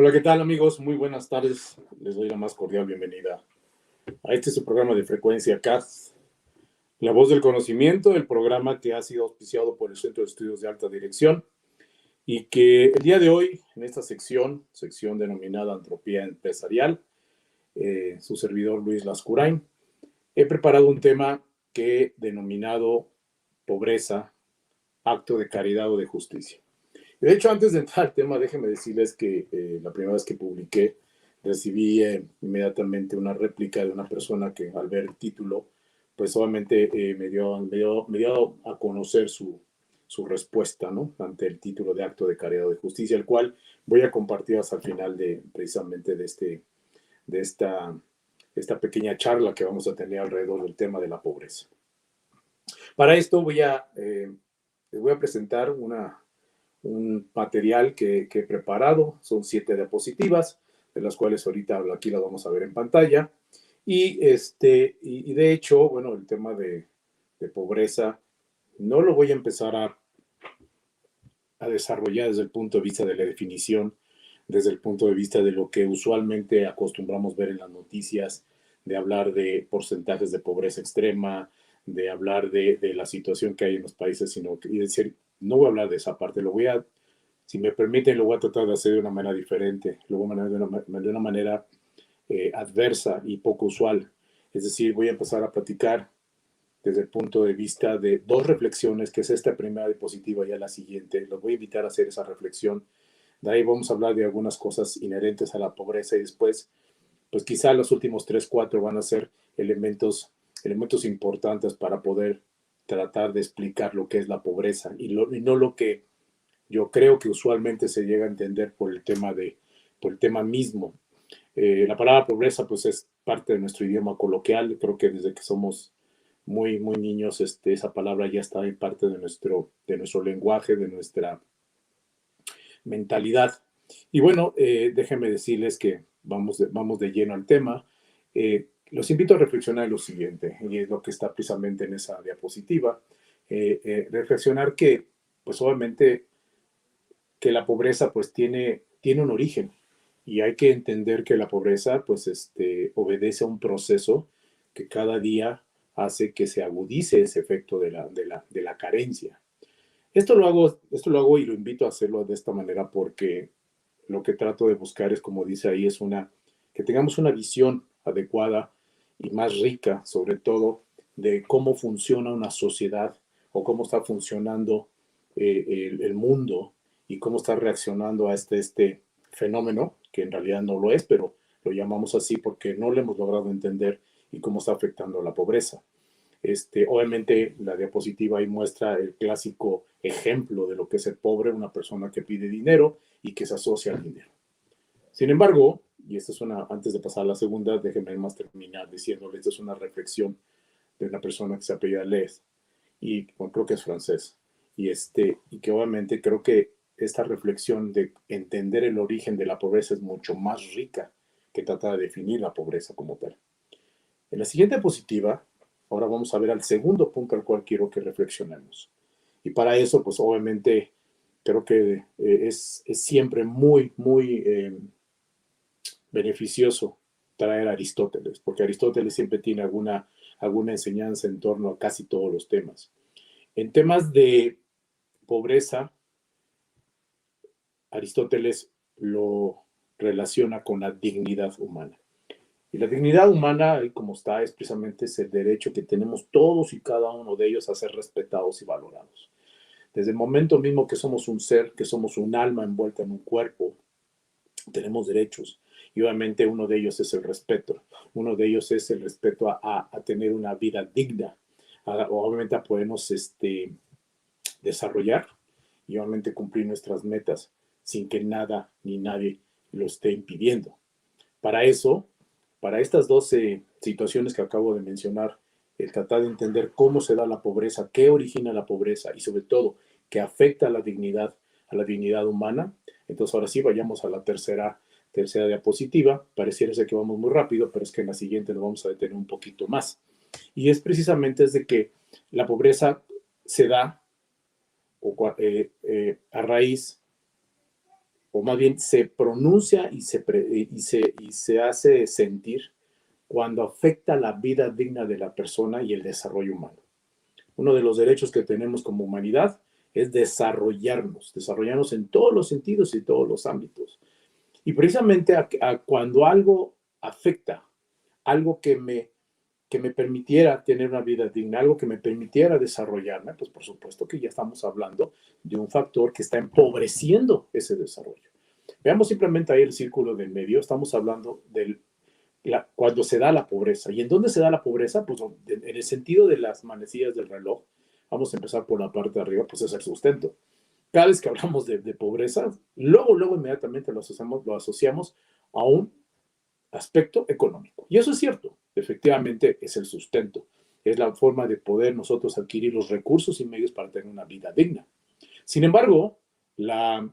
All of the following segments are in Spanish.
Hola, ¿qué tal amigos? Muy buenas tardes. Les doy la más cordial bienvenida a este su programa de Frecuencia CAS, La Voz del Conocimiento, el programa que ha sido auspiciado por el Centro de Estudios de Alta Dirección y que el día de hoy, en esta sección denominada Antropía Empresarial, su servidor Luis Lascurain, he preparado un tema que he denominado Pobreza, acto de caridad o de justicia. De hecho, antes de entrar al tema, déjenme decirles que la primera vez que publiqué, recibí inmediatamente una réplica de una persona que al ver el título, pues obviamente me dio a conocer su respuesta, ¿no? Ante el título de Acto de Caridad o de Justicia, el cual voy a compartir hasta el final precisamente de esta pequeña charla que vamos a tener alrededor del tema de la pobreza. Para esto les voy a presentar un material que he preparado. Son 7 diapositivas, de las cuales ahorita aquí las vamos a ver en pantalla. Y de hecho, bueno, el tema de pobreza no lo voy a empezar a desarrollar desde el punto de vista de la definición, desde el punto de vista de lo que usualmente acostumbramos ver en las noticias, de hablar de porcentajes de pobreza extrema, de hablar de la situación que hay en los países, sino que, y decir, no voy a hablar de esa parte, si me permiten, lo voy a tratar de hacer de una manera diferente, lo voy a hacer de una manera adversa y poco usual. Es decir, voy a empezar a platicar desde el punto de vista de 2 reflexiones, que es esta primera diapositiva y a la siguiente. Los voy a invitar a hacer esa reflexión. De ahí vamos a hablar de algunas cosas inherentes a la pobreza y después, pues quizá los últimos 3, 4 van a ser elementos importantes para poder tratar de explicar lo que es la pobreza y no lo que yo creo que usualmente se llega a entender por el tema mismo. La palabra pobreza pues es parte de nuestro idioma coloquial. Creo que desde que somos muy niños, esa palabra ya está en parte de nuestro lenguaje, de nuestra mentalidad. Y bueno, déjenme decirles que vamos de lleno al tema. Los invito a reflexionar en lo siguiente, y es lo que está precisamente en esa diapositiva. Reflexionar que, pues obviamente, que la pobreza pues tiene un origen y hay que entender que la pobreza pues obedece a un proceso que cada día hace que se agudice ese efecto de la carencia. Esto lo hago y lo invito a hacerlo de esta manera porque lo que trato de buscar es, como dice ahí, que tengamos una visión adecuada y más rica, sobre todo, de cómo funciona una sociedad o cómo está funcionando el mundo y cómo está reaccionando a este fenómeno, que en realidad no lo es, pero lo llamamos así porque no lo hemos logrado entender y cómo está afectando a la pobreza. Obviamente la diapositiva ahí muestra el clásico ejemplo de lo que es ser pobre, una persona que pide dinero y que se asocia al dinero. Sin embargo, y esta es antes de pasar a la segunda, déjenme más terminar diciéndole, esta es una reflexión de una persona que se apellida Les, y bueno, creo que es francés, y que obviamente creo que esta reflexión de entender el origen de la pobreza es mucho más rica que tratar de definir la pobreza como tal. En la siguiente diapositiva, ahora vamos a ver al segundo punto al cual quiero que reflexionemos. Y para eso, pues obviamente, creo que es siempre muy beneficioso traer a Aristóteles, porque Aristóteles siempre tiene alguna enseñanza en torno a casi todos los temas. En temas de pobreza, Aristóteles lo relaciona con la dignidad humana. Y la dignidad humana, como está, es precisamente ese derecho que tenemos todos y cada uno de ellos a ser respetados y valorados. Desde el momento mismo que somos un ser, que somos un alma envuelta en un cuerpo, tenemos derechos. Y obviamente uno de ellos es el respeto. Uno de ellos es el respeto a tener una vida digna, obviamente a podernos desarrollar y obviamente cumplir nuestras metas sin que nada ni nadie lo esté impidiendo. Para eso, para estas 12 situaciones que acabo de mencionar, el tratar de entender cómo se da la pobreza, qué origina la pobreza y sobre todo qué afecta a la dignidad humana. Entonces ahora sí vayamos a la tercera diapositiva. Pareciera ser que vamos muy rápido, pero es que en la siguiente nos vamos a detener un poquito más. Y es precisamente de que la pobreza se da a raíz o más bien se pronuncia y se hace sentir cuando afecta la vida digna de la persona y el desarrollo humano. Uno de los derechos que tenemos como humanidad es desarrollarnos en todos los sentidos y todos los ámbitos. Y precisamente cuando algo afecta, algo que me permitiera tener una vida digna, algo que me permitiera desarrollarme, pues por supuesto que ya estamos hablando de un factor que está empobreciendo ese desarrollo. Veamos simplemente ahí el círculo del medio, estamos hablando cuando se da la pobreza. ¿Y en dónde se da la pobreza? Pues en el sentido de las manecillas del reloj. Vamos a empezar por la parte de arriba, pues es el sustento. Cada vez que hablamos de pobreza, luego inmediatamente lo asociamos a un aspecto económico. Y eso es cierto, efectivamente es el sustento, es la forma de poder nosotros adquirir los recursos y medios para tener una vida digna. Sin embargo, la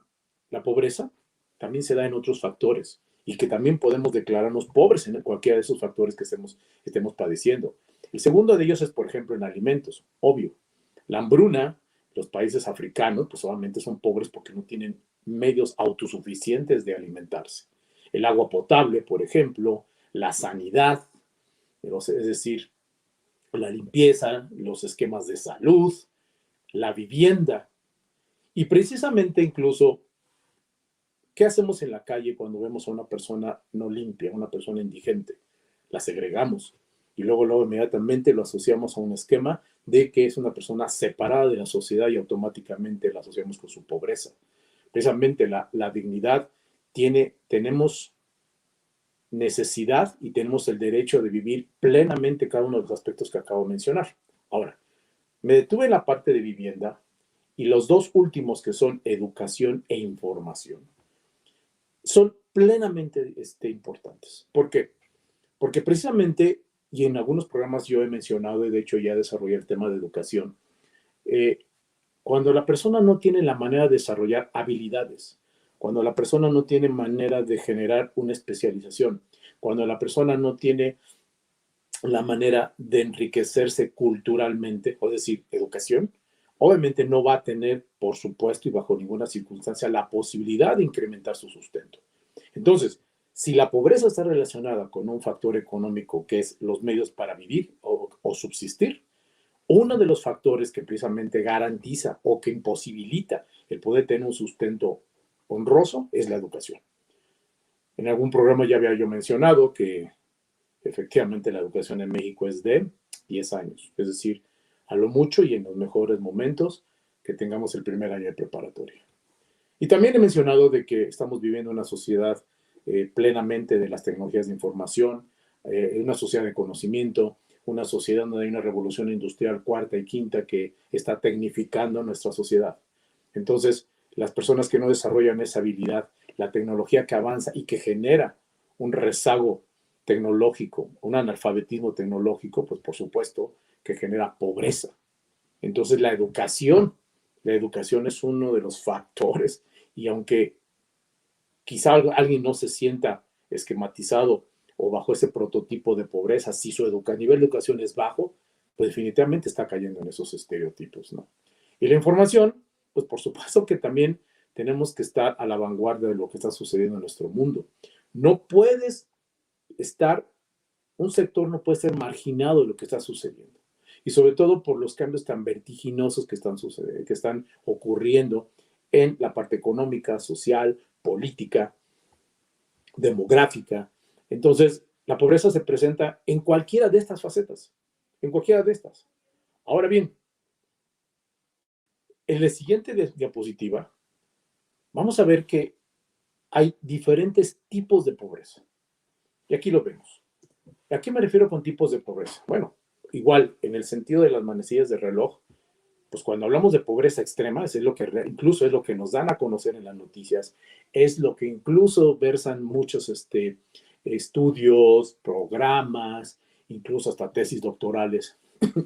pobreza también se da en otros factores y que también podemos declararnos pobres en cualquiera de esos factores que estemos padeciendo. El segundo de ellos es, por ejemplo, en alimentos, obvio. La hambruna, los países africanos, pues obviamente son pobres porque no tienen medios autosuficientes de alimentarse. El agua potable, por ejemplo, la sanidad, es decir, la limpieza, los esquemas de salud, la vivienda. Y precisamente incluso, ¿qué hacemos en la calle cuando vemos a una persona no limpia, una persona indigente? La segregamos y luego inmediatamente lo asociamos a un esquema de que es una persona separada de la sociedad y automáticamente la asociamos con su pobreza. Precisamente la dignidad tenemos necesidad y tenemos el derecho de vivir plenamente cada uno de los aspectos que acabo de mencionar. Ahora, me detuve en la parte de vivienda y los dos últimos que son educación e información son plenamente importantes. ¿Por qué? Porque precisamente, y en algunos programas yo he mencionado, y de hecho ya desarrollé el tema de educación, cuando la persona no tiene la manera de desarrollar habilidades, cuando la persona no tiene manera de generar una especialización, cuando la persona no tiene la manera de enriquecerse culturalmente, es decir, educación, obviamente no va a tener, por supuesto y bajo ninguna circunstancia, la posibilidad de incrementar su sustento. Entonces, si la pobreza está relacionada con un factor económico que es los medios para vivir o subsistir, uno de los factores que precisamente garantiza o que imposibilita el poder tener un sustento honroso es la educación. En algún programa ya había yo mencionado que efectivamente la educación en México es de 10 años, es decir, a lo mucho y en los mejores momentos que tengamos el primer año de preparatoria. Y también he mencionado de que estamos viviendo una sociedad plenamente de las tecnologías de información, una sociedad de conocimiento, una sociedad donde hay una revolución industrial cuarta y quinta que está tecnificando nuestra sociedad. Entonces, las personas que no desarrollan esa habilidad, la tecnología que avanza y que genera un rezago tecnológico, un analfabetismo tecnológico, pues por supuesto que genera pobreza. Entonces, la educación es uno de los factores y aunque quizá alguien no se sienta esquematizado o bajo ese prototipo de pobreza, si su nivel de educación es bajo, pues definitivamente está cayendo en esos estereotipos, ¿no? Y la información, pues por supuesto que también tenemos que estar a la vanguardia de lo que está sucediendo en nuestro mundo. No puedes un sector no puede ser marginado de lo que está sucediendo. Y sobre todo por los cambios tan vertiginosos que están ocurriendo en la parte económica, social, política, demográfica. Entonces, la pobreza se presenta en cualquiera de estas facetas, en cualquiera de estas. Ahora bien, en la siguiente diapositiva, vamos a ver que hay diferentes tipos de pobreza. Y aquí lo vemos. ¿A qué me refiero con tipos de pobreza? Bueno, igual, en el sentido de las manecillas de reloj, pues cuando hablamos de pobreza extrema, es lo que incluso es lo que nos dan a conocer en las noticias, es lo que incluso versan muchos estudios, programas, incluso hasta tesis doctorales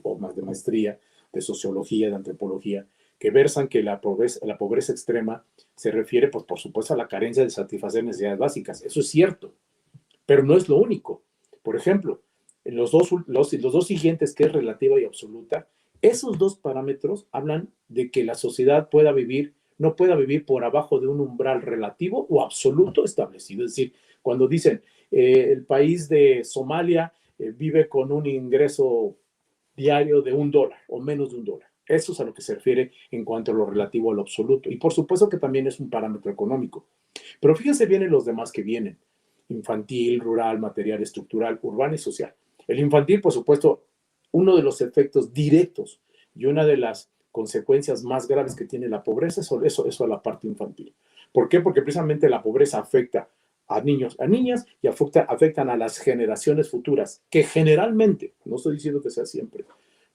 o más de maestría, de sociología, de antropología, que versan que la pobreza extrema se refiere, pues por supuesto, a la carencia de satisfacer necesidades básicas. Eso es cierto, pero no es lo único. Por ejemplo, en los dos siguientes, que es relativa y absoluta, esos dos parámetros hablan de que la sociedad pueda vivir no pueda vivir por abajo de un umbral relativo o absoluto establecido. Es decir, cuando dicen el país de Somalia vive con un ingreso diario de $1 o menos de $1. Eso es a lo que se refiere en cuanto a lo relativo a lo absoluto. Y por supuesto que también es un parámetro económico. Pero fíjense bien en los demás que vienen. Infantil, rural, material, estructural, urbano y social. El infantil, por supuesto, uno de los efectos directos y una de las consecuencias más graves que tiene la pobreza es eso a la parte infantil. ¿Por qué? Porque precisamente la pobreza afecta a niños, a niñas y afectan a las generaciones futuras, que generalmente, no estoy diciendo que sea siempre,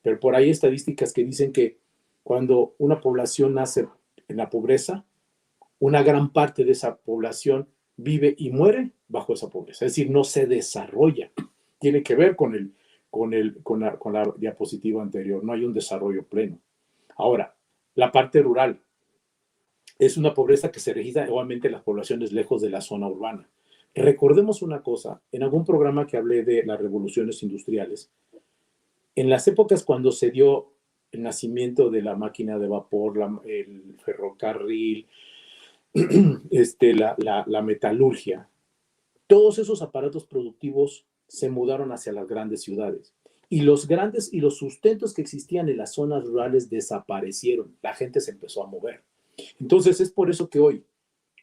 pero por ahí hay estadísticas que dicen que cuando una población nace en la pobreza, una gran parte de esa población vive y muere bajo esa pobreza, es decir, no se desarrolla. Tiene que ver con la diapositiva anterior, no hay un desarrollo pleno. Ahora, la parte rural es una pobreza que se registra igualmente en las poblaciones lejos de la zona urbana. Recordemos una cosa, en algún programa que hablé de las revoluciones industriales, en las épocas cuando se dio el nacimiento de la máquina de vapor, el ferrocarril, la metalurgia, todos esos aparatos productivos se mudaron hacia las grandes ciudades. Y los sustentos que existían en las zonas rurales desaparecieron. La gente se empezó a mover. Entonces es por eso que hoy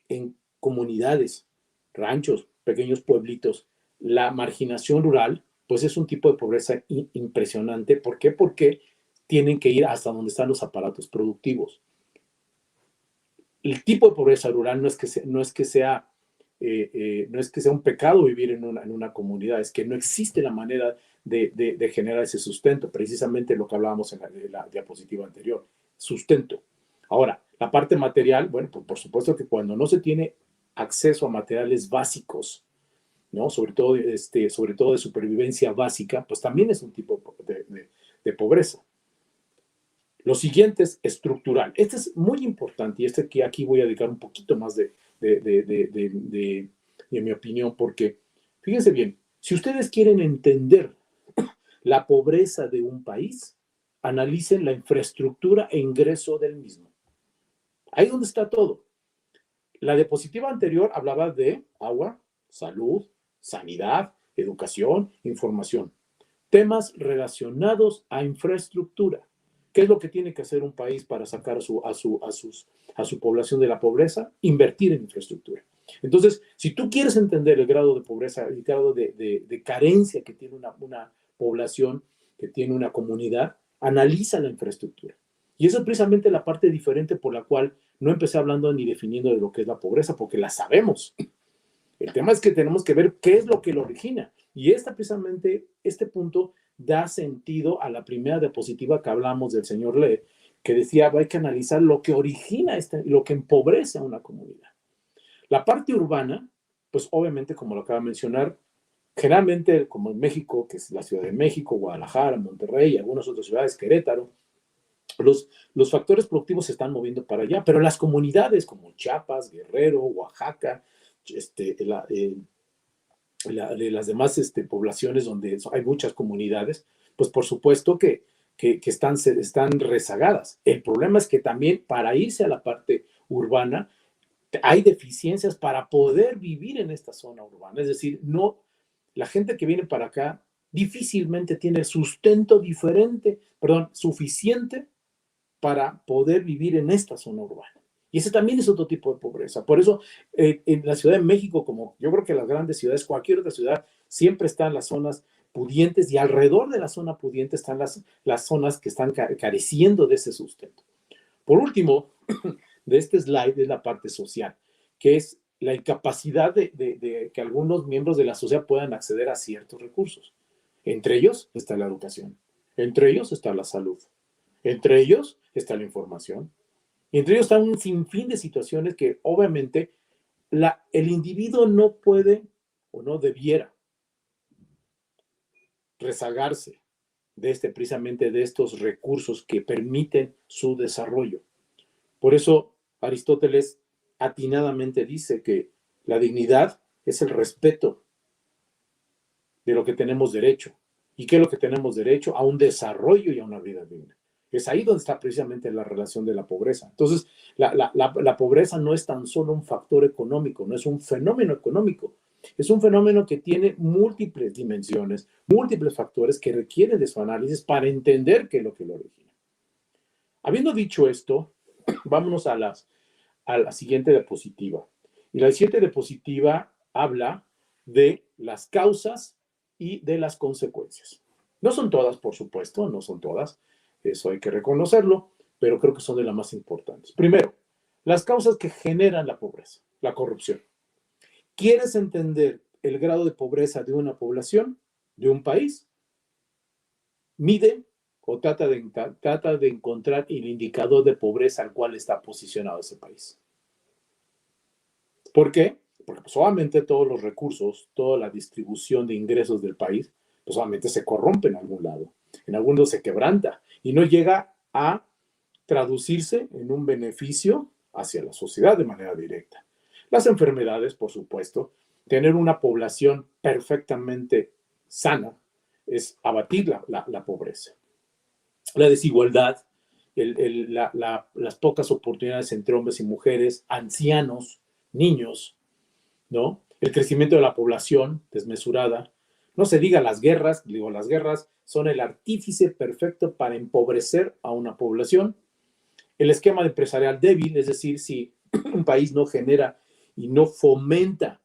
en comunidades, ranchos, pequeños pueblitos, la marginación rural, pues es un tipo de pobreza impresionante. ¿Por qué? Porque tienen que ir hasta donde están los aparatos productivos. El tipo de pobreza rural no es que sea un pecado vivir en una comunidad, es que no existe la manera de generar ese sustento, precisamente lo que hablábamos en la diapositiva anterior, sustento. Ahora, la parte material, bueno, pues por supuesto que cuando no se tiene acceso a materiales básicos, ¿no? Sobre todo de supervivencia básica, pues también es un tipo de pobreza. Lo siguiente es estructural. Este es muy importante y que aquí voy a dedicar un poquito más de mi opinión, porque fíjense bien, si ustedes quieren entender la pobreza de un país, analicen la infraestructura e ingreso del mismo. Ahí donde está todo. La diapositiva anterior hablaba de agua, salud, sanidad, educación, información. Temas relacionados a infraestructura. ¿Qué es lo que tiene que hacer un país para sacar a su población de la pobreza? Invertir en infraestructura. Entonces, si tú quieres entender el grado de pobreza, el grado de carencia que tiene una población, que tiene una comunidad, analiza la infraestructura. Y esa es precisamente la parte diferente por la cual no empecé hablando ni definiendo de lo que es la pobreza, porque la sabemos. El tema es que tenemos que ver qué es lo que lo origina. Y precisamente, este punto da sentido a la primera diapositiva que hablamos del señor Lee, que decía, hay que analizar lo que origina, lo que empobrece a una comunidad. La parte urbana, pues obviamente, como lo acaba de mencionar, generalmente, como en México, que es la Ciudad de México, Guadalajara, Monterrey y algunas otras ciudades, Querétaro, los factores productivos se están moviendo para allá, pero las comunidades como Chiapas, Guerrero, Oaxaca, de las demás poblaciones donde hay muchas comunidades, pues por supuesto que están rezagadas. El problema es que también para irse a la parte urbana hay deficiencias para poder vivir en esta zona urbana. Es decir, no, la gente que viene para acá difícilmente tiene el sustento suficiente para poder vivir en esta zona urbana. Y ese también es otro tipo de pobreza. Por eso, en la Ciudad de México, como yo creo que las grandes ciudades, cualquier otra ciudad, siempre están las zonas pudientes y alrededor de la zona pudiente están las zonas que están careciendo de ese sustento. Por último, de este slide es la parte social, que es la incapacidad de que algunos miembros de la sociedad puedan acceder a ciertos recursos. Entre ellos está la educación, entre ellos está la salud, entre ellos está la información, y entre ellos está un sinfín de situaciones que obviamente el individuo no puede o no debiera rezagarse precisamente de estos recursos que permiten su desarrollo. Por eso Aristóteles atinadamente dice que la dignidad es el respeto de lo que tenemos derecho. ¿Y qué es lo que tenemos derecho? A un desarrollo y a una vida digna. Es ahí donde está precisamente la relación de la pobreza. Entonces, la pobreza no es tan solo un factor económico, no es un fenómeno económico. Es un fenómeno que tiene múltiples dimensiones, múltiples factores que requieren de su análisis para entender qué es lo que lo origina. Habiendo dicho esto, vámonos a la siguiente diapositiva. Y la siguiente diapositiva habla de las causas y de las consecuencias. No son todas, por supuesto, no son todas, eso hay que reconocerlo, pero creo que son de las más importantes. Primero, las causas que generan la pobreza, la corrupción. ¿Quieres entender el grado de pobreza de una población, de un país? Mide o trata de encontrar el indicador de pobreza al cual está posicionado ese país. ¿Por qué? Porque pues, obviamente todos los recursos, toda la distribución de ingresos del país, pues obviamente se corrompe en algún lado se quebranta y no llega a traducirse en un beneficio hacia la sociedad de manera directa. Las enfermedades, por supuesto, tener una población perfectamente sana es abatir la pobreza. La desigualdad, las pocas oportunidades entre hombres y mujeres, ancianos, niños, ¿no? El crecimiento de la población desmesurada. No se diga las guerras, digo, las guerras son el artífice perfecto para empobrecer a una población. El esquema empresarial débil, es decir, si un país no genera y no fomenta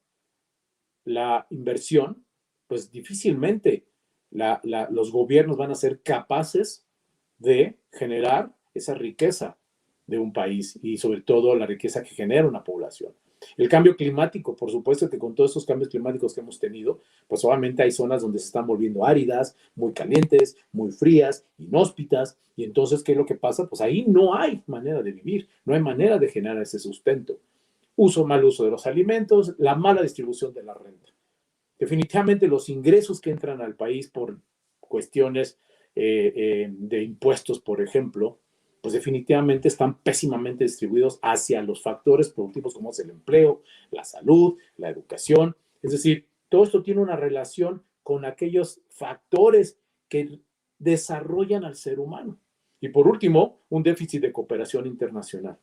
la inversión, pues difícilmente los gobiernos van a ser capaces de generar esa riqueza de un país y sobre todo la riqueza que genera una población. El cambio climático, por supuesto que con todos esos cambios climáticos que hemos tenido, pues obviamente hay zonas donde se están volviendo áridas, muy calientes, muy frías, inhóspitas, y entonces, ¿qué es lo que pasa? Pues ahí no hay manera de vivir, no hay manera de generar ese sustento. Mal uso de los alimentos, la mala distribución de la renta. Definitivamente los ingresos que entran al país por cuestiones de impuestos, por ejemplo, pues definitivamente están pésimamente distribuidos hacia los factores productivos como es el empleo, la salud, la educación. Es decir, todo esto tiene una relación con aquellos factores que desarrollan al ser humano. Y por último, un déficit de cooperación internacional.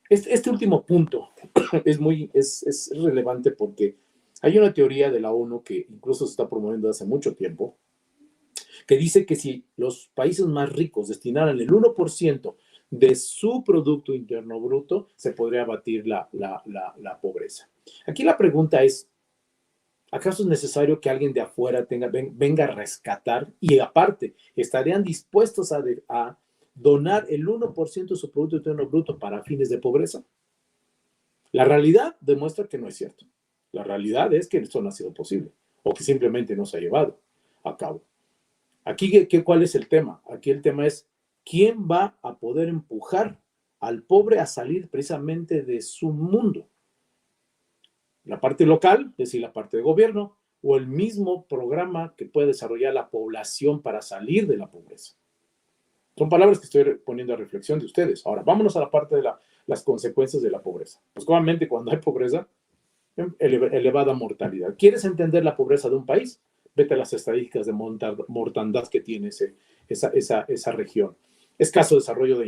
Este último punto es relevante porque hay una teoría de la ONU que incluso se está promoviendo hace mucho tiempo, que dice que si los países más ricos destinaran el 1% de su Producto Interno Bruto, se podría abatir la pobreza. Aquí la pregunta es, ¿acaso es necesario que alguien de afuera venga a rescatar? Y aparte, ¿estarían dispuestos a donar el 1% de su Producto Interno Bruto para fines de pobreza? La realidad demuestra que no es cierto. La realidad es que esto no ha sido posible o que simplemente no se ha llevado a cabo. Aquí, ¿cuál es el tema? Aquí el tema es quién va a poder empujar al pobre a salir precisamente de su mundo. La parte local, es decir, la parte de gobierno, o el mismo programa que puede desarrollar la población para salir de la pobreza. Son palabras que estoy poniendo a reflexión de ustedes. Ahora, vámonos a la parte de las consecuencias de la pobreza. Pues obviamente cuando hay pobreza, elevada mortalidad. ¿Quieres entender la pobreza de un país? Vete a las estadísticas de mortandad que tiene esa región. Escaso desarrollo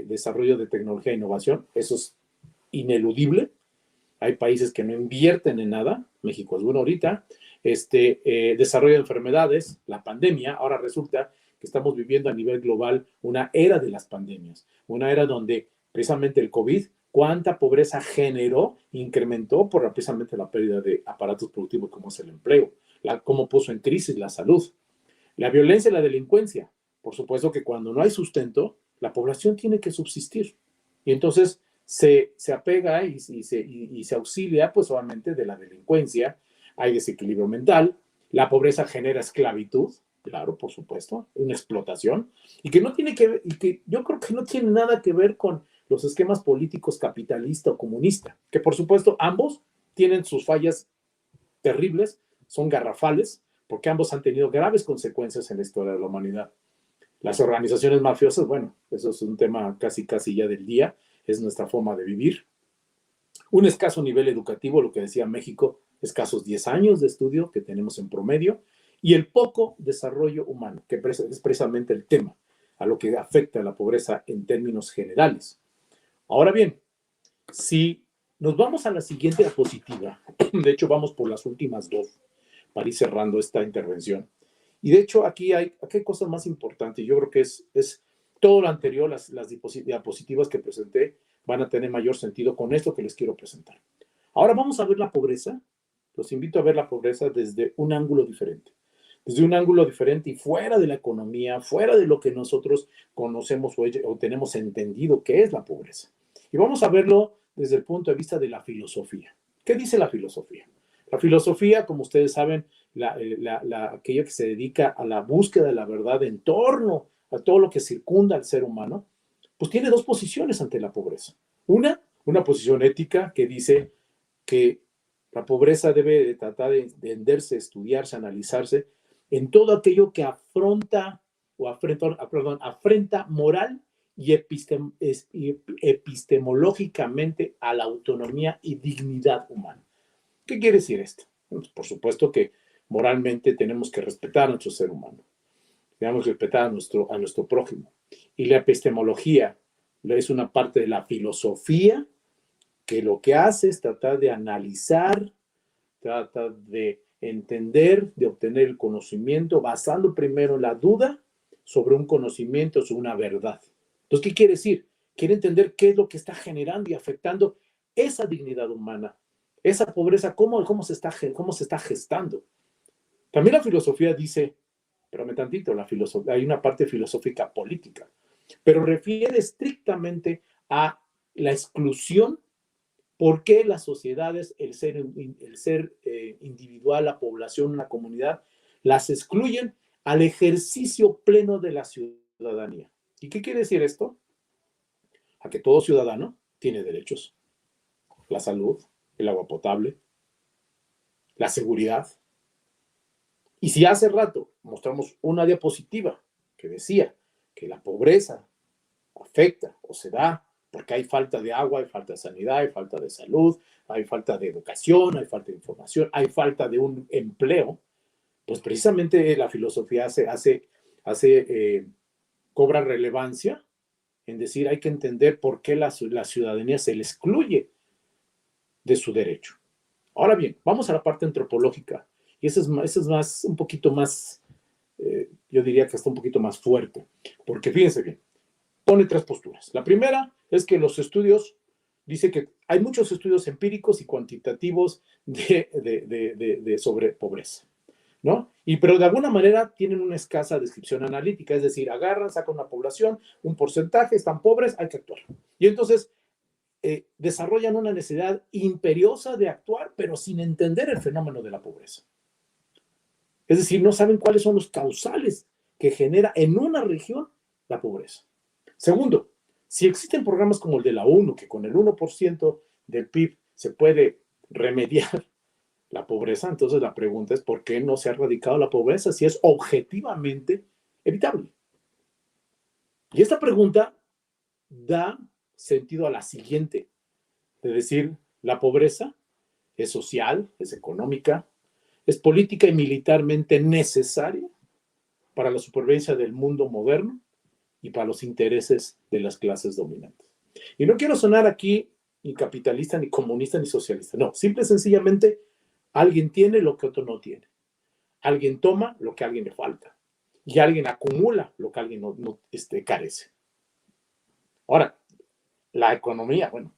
desarrollo de tecnología e innovación, eso es ineludible. Hay países que no invierten en nada, México es bueno ahorita. Desarrollo de enfermedades, la pandemia, ahora resulta que estamos viviendo a nivel global una era de las pandemias, una era donde precisamente el COVID, cuánta pobreza generó, incrementó por precisamente la pérdida de aparatos productivos como es el empleo, cómo puso en crisis la salud, la violencia y la delincuencia. Por supuesto que cuando no hay sustento, la población tiene que subsistir. Y entonces se apega y se auxilia, pues obviamente, de la delincuencia. Hay desequilibrio mental. La pobreza genera esclavitud, claro, por supuesto, una explotación. Y que no tiene que ver, y que yo creo que no tiene nada que ver con los esquemas políticos capitalista o comunista, que por supuesto ambos tienen sus fallas terribles, son garrafales, porque ambos han tenido graves consecuencias en la historia de la humanidad. Las organizaciones mafiosas, bueno, eso es un tema casi ya del día, es nuestra forma de vivir. Un escaso nivel educativo, lo que decía México, escasos 10 años de estudio que tenemos en promedio, y el poco desarrollo humano, que es precisamente el tema. a lo que afecta a la pobreza en términos generales. Ahora bien, si nos vamos a la siguiente diapositiva, de hecho vamos por las últimas dos para ir cerrando esta intervención. Y de hecho aquí hay cosas más importantes. Yo creo que es todo lo anterior, las diapositivas que presenté van a tener mayor sentido con esto que les quiero presentar. Ahora vamos a ver la pobreza. Los invito a ver la pobreza desde un ángulo diferente. Desde un ángulo diferente y fuera de la economía, fuera de lo que nosotros conocemos o tenemos entendido que es la pobreza. Y vamos a verlo desde el punto de vista de la filosofía. ¿Qué dice la filosofía? La filosofía, como ustedes saben, aquella que se dedica a la búsqueda de la verdad en torno a todo lo que circunda al ser humano, pues tiene dos posiciones ante la pobreza. Una posición ética que dice que la pobreza debe de tratar de entenderse, estudiarse, analizarse en todo aquello que afronta moral y epistemológicamente a la autonomía y dignidad humana. ¿Qué quiere decir esto? Pues por supuesto que moralmente tenemos que respetar a nuestro ser humano, tenemos que respetar a nuestro prójimo. Y la epistemología es una parte de la filosofía que lo que hace es tratar de analizar, trata de entender, de obtener el conocimiento, basando primero en la duda sobre un conocimiento, sobre una verdad. Entonces, ¿qué quiere decir? Quiere entender qué es lo que está generando y afectando esa dignidad humana, esa pobreza, cómo se está gestando. También la filosofía dice, espérame tantito, hay una parte filosófica política, pero refiere estrictamente a la exclusión. ¿Por qué las sociedades, el ser individual, la población, una comunidad, las excluyen al ejercicio pleno de la ciudadanía? ¿Y qué quiere decir esto? A que todo ciudadano tiene derechos. La salud, el agua potable, la seguridad. Y si hace rato mostramos una diapositiva que decía que la pobreza afecta o se da porque hay falta de agua, hay falta de sanidad, hay falta de salud, hay falta de educación, hay falta de información, hay falta de un empleo, pues precisamente la filosofía cobra relevancia en decir hay que entender por qué la ciudadanía se le excluye de su derecho. Ahora bien, vamos a la parte antropológica, y eso es más, un poquito más, yo diría que está un poquito más fuerte, porque fíjense bien, pone tres posturas. La primera es que los estudios, dice que hay muchos estudios empíricos y cuantitativos sobre pobreza, ¿no? Pero de alguna manera tienen una escasa descripción analítica, es decir, sacan una población, un porcentaje, están pobres, hay que actuar. Y entonces desarrollan una necesidad imperiosa de actuar, pero sin entender el fenómeno de la pobreza. Es decir, no saben cuáles son los causales que genera en una región la pobreza. Segundo, si existen programas como el de la ONU, que con el 1% del PIB se puede remediar la pobreza, entonces la pregunta es ¿por qué no se ha erradicado la pobreza si es objetivamente evitable? Y esta pregunta da sentido a la siguiente, de decir, la pobreza es social, es económica, es política y militarmente necesaria para la supervivencia del mundo moderno y para los intereses de las clases dominantes. Y no quiero sonar aquí ni capitalista, ni comunista, ni socialista. No, simple y sencillamente, alguien tiene lo que otro no tiene. Alguien toma lo que a alguien le falta. Y alguien acumula lo que alguien no carece. Ahora, la economía, bueno,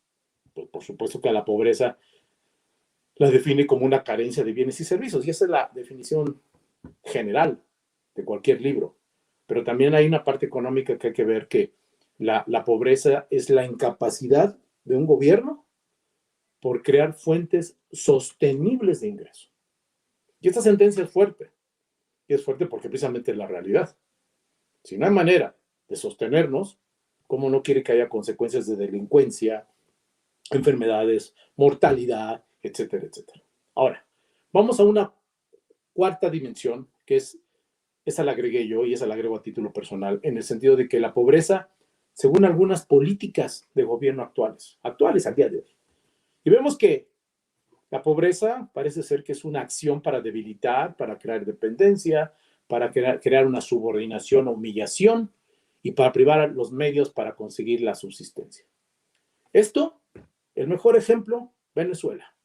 pues por supuesto que a la pobreza la define como una carencia de bienes y servicios. Y esa es la definición general de cualquier libro. Pero también hay una parte económica que hay que ver que la pobreza es la incapacidad de un gobierno por crear fuentes sostenibles de ingreso. Y esta sentencia es fuerte. Y es fuerte porque precisamente es la realidad. Si no hay manera de sostenernos, ¿cómo no quiere que haya consecuencias de delincuencia, enfermedades, mortalidad, etcétera, etcétera? Ahora, vamos a una cuarta dimensión, que esa la agregué yo y esa la agrego a título personal, en el sentido de que la pobreza, según algunas políticas de gobierno actuales al día de hoy, y vemos que la pobreza parece ser que es una acción para debilitar, para crear dependencia, para crear una subordinación o humillación, y para privar a los medios para conseguir la subsistencia. Esto, el mejor ejemplo, Venezuela.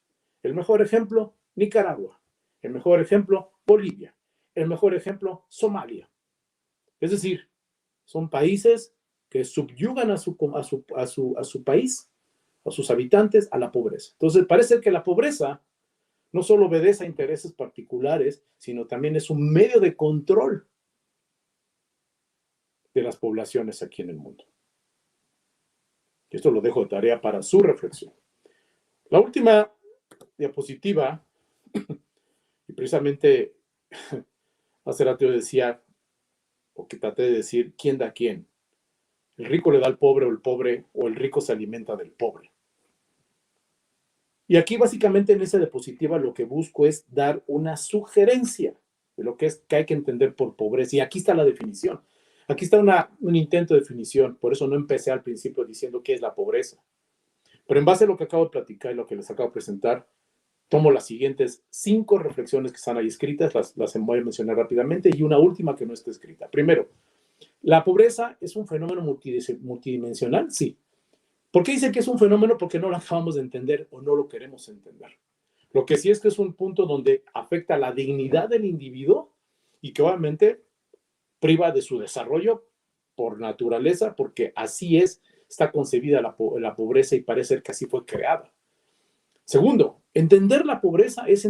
El mejor ejemplo, Nicaragua. El mejor ejemplo, Bolivia. El mejor ejemplo, Somalia. Es decir, son países que subyugan a su país, a sus habitantes, a la pobreza. Entonces, parece que la pobreza no solo obedece a intereses particulares, sino también es un medio de control de las poblaciones aquí en el mundo. Esto lo dejo de tarea para su reflexión. La última diapositiva, y precisamente hace rato yo decía, o que traté de decir, ¿quién da a quién? ¿El rico le da al pobre o el rico se alimenta del pobre? Y aquí básicamente en esa diapositiva lo que busco es dar una sugerencia de lo que es que hay que entender por pobreza. Y aquí está la definición. Aquí está un intento de definición. Por eso no empecé al principio diciendo qué es la pobreza. Pero en base a lo que acabo de platicar y lo que les acabo de presentar, tomo las siguientes 5 reflexiones que están ahí escritas, las voy a mencionar rápidamente, y una última que no está escrita. Primero, ¿la pobreza es un fenómeno multidimensional? Sí. ¿Por qué dice que es un fenómeno? Porque no lo acabamos de entender o no lo queremos entender. Lo que sí es que es un punto donde afecta la dignidad del individuo y que obviamente priva de su desarrollo por naturaleza, porque así está concebida la pobreza y parece ser que así fue creada. Segundo, entender la pobreza es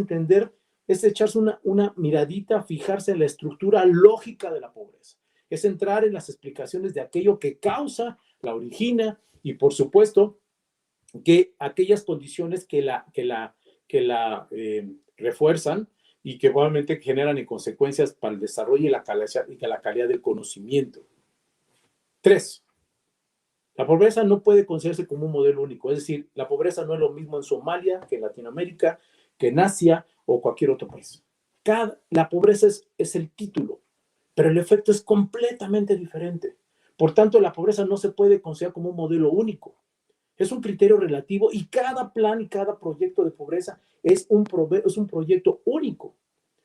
echarse una miradita, fijarse en la estructura lógica de la pobreza. Es entrar en las explicaciones de aquello que causa, la origina y, por supuesto, que aquellas condiciones que la refuerzan y que probablemente generan en consecuencias para el desarrollo y la calidad del conocimiento. 3. La pobreza no puede considerarse como un modelo único, es decir, la pobreza no es lo mismo en Somalia que en Latinoamérica, que en Asia o cualquier otro país. La pobreza es el título, pero el efecto es completamente diferente. Por tanto, la pobreza no se puede considerar como un modelo único. Es un criterio relativo y cada plan y cada proyecto de pobreza es un proyecto único.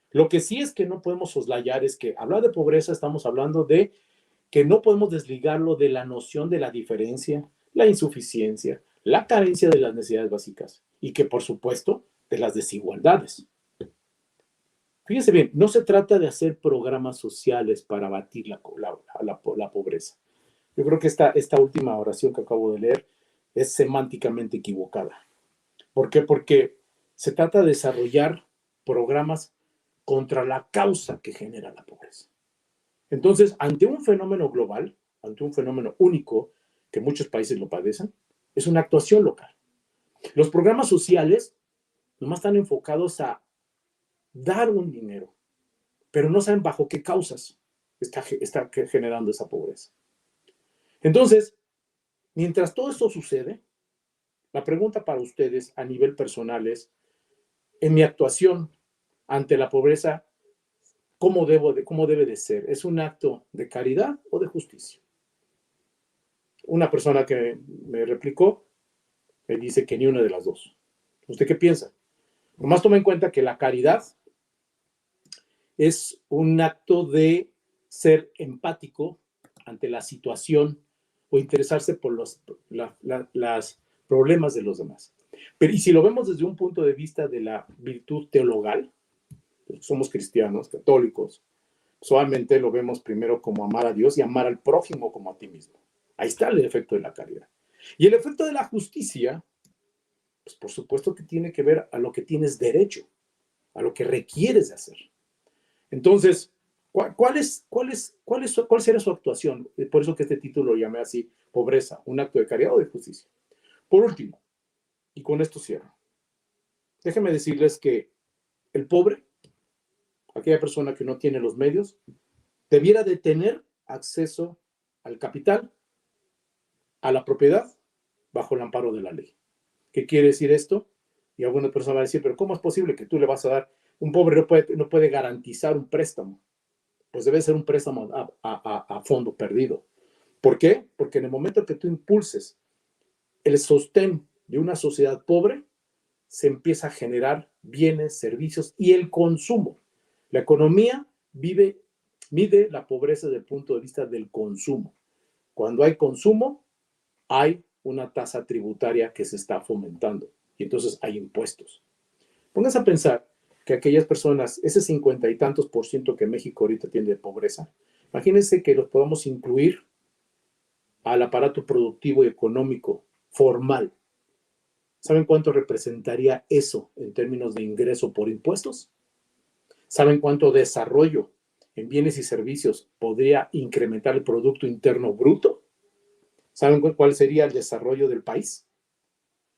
Lo que sí es que no podemos soslayar es que hablar de pobreza estamos hablando de que no podemos desligarlo de la noción de la diferencia, la insuficiencia, la carencia de las necesidades básicas y que, por supuesto, de las desigualdades. Fíjense bien, no se trata de hacer programas sociales para abatir la pobreza. Yo creo que esta última oración que acabo de leer es semánticamente equivocada. ¿Por qué? Porque se trata de desarrollar programas contra la causa que genera la pobreza. Entonces, ante un fenómeno global, ante un fenómeno único, que muchos países lo padecen, es una actuación local. Los programas sociales nomás están enfocados a dar un dinero, pero no saben bajo qué causas está generando esa pobreza. Entonces, mientras todo esto sucede, la pregunta para ustedes a nivel personal es, en mi actuación ante la pobreza, ¿cómo debe de ser? ¿Es un acto de caridad o de justicia? Una persona que me replicó me dice que ni una de las dos. ¿Usted qué piensa? Nomás toma en cuenta que la caridad es un acto de ser empático ante la situación o interesarse por los problemas de los demás. Pero y si lo vemos desde un punto de vista de la virtud teologal, somos cristianos, católicos, solamente lo vemos primero como amar a Dios y amar al prójimo como a ti mismo. Ahí está el efecto de la caridad. Y el efecto de la justicia, pues por supuesto que tiene que ver a lo que tienes derecho, a lo que requieres de hacer. Entonces, ¿cuál será su actuación? Por eso que este título lo llamé así, pobreza, un acto de caridad o de justicia. Por último, y con esto cierro, déjenme decirles que el pobre, aquella persona que no tiene los medios, debiera de tener acceso al capital, a la propiedad, bajo el amparo de la ley. ¿Qué quiere decir esto? Y alguna persona va a decir, pero ¿cómo es posible que tú le vas a dar? Un pobre no puede garantizar un préstamo. Pues debe ser un préstamo a fondo perdido. ¿Por qué? Porque en el momento que tú impulses el sostén de una sociedad pobre, se empieza a generar bienes, servicios y el consumo. La economía mide la pobreza desde el punto de vista del consumo. Cuando hay consumo, hay una tasa tributaria que se está fomentando y entonces hay impuestos. Pónganse a pensar que aquellas personas, ese 50 y tantos por ciento que México ahorita tiene de pobreza, imagínense que los podamos incluir al aparato productivo y económico formal. ¿Saben cuánto representaría eso en términos de ingreso por impuestos? ¿Saben cuánto desarrollo en bienes y servicios podría incrementar el Producto Interno Bruto? ¿Saben cuál sería el desarrollo del país?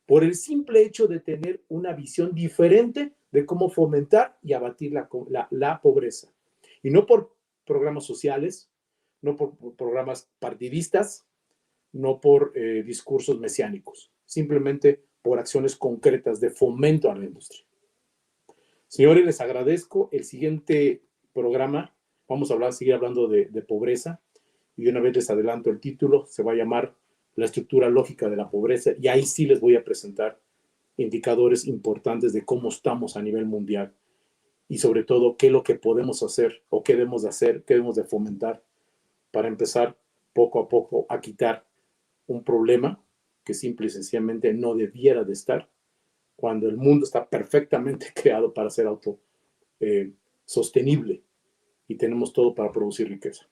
Por el simple hecho de tener una visión diferente de cómo fomentar y abatir la pobreza. Y no por programas sociales, no por programas partidistas, no por discursos mesiánicos, simplemente por acciones concretas de fomento a la industria. Señores, les agradezco. El siguiente programa vamos a seguir hablando de pobreza y una vez les adelanto el título, se va a llamar La estructura lógica de la pobreza y ahí sí les voy a presentar indicadores importantes de cómo estamos a nivel mundial y sobre todo qué es lo que podemos hacer o qué debemos de hacer, qué debemos de fomentar para empezar poco a poco a quitar un problema que simple y sencillamente no debiera de estar cuando el mundo está perfectamente creado para ser sostenible y tenemos todo para producir riqueza.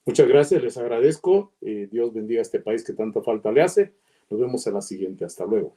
Muchas gracias, les agradezco. Dios bendiga a este país que tanta falta le hace. Nos vemos en la siguiente. Hasta luego.